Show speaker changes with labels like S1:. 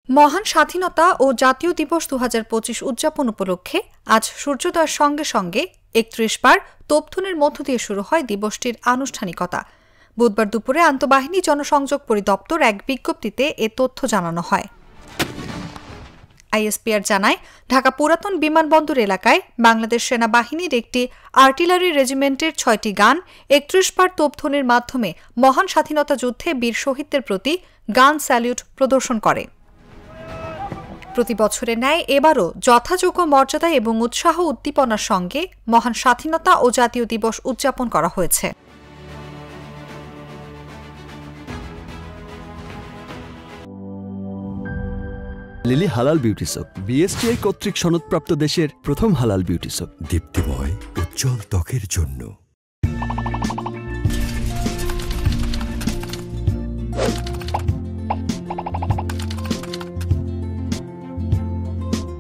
S1: মহান স্বাধীনতা ও জাতীয় দিবস ২০২৫ উদযাপন উপলক্ষে আজ সূর্যোদয়ের সঙ্গে সঙ্গে ৩১ বার তোপধ্বনির মধ্য দিয়ে শুরু হয় দিবসটির আনুষ্ঠানিকতা। বুধবার দুপুরে আন্তঃবাহিনী জনসংযোগ পরিদপ্তর এক বিজ্ঞপ্তিতে এ তথ্য জানানো হয়। আইএসপিআর জানায়, ঢাকা পুরাতন বিমানবন্দর এলাকায় বাংলাদেশ সেনাবাহিনীর একটি আর্টিলারি রেজিমেন্টের ৬টি গান ৩১ বার তোপধ্বনির মাধ্যমে মহান স্বাধীনতা যুদ্ধে বীর শহীদদের প্রতি গান স্যালিউট প্রদর্শন করে। প্রতি বছরের ন্যায় এবারও যথাযোগ্য মর্যাদা এবং উৎসাহ উদ্দীপনার সঙ্গে মহান স্বাধীনতা ও জাতীয় দিবস উদযাপন করা হয়েছে।
S2: লিলি হালাল বিউটি সোপ, বিএসটিআই কর্তৃক সনদপ্রাপ্ত দেশের প্রথম হালাল বিউটি সোপ।
S3: দীপ্তিময় উজ্জ্বল ত্বকের জন্য।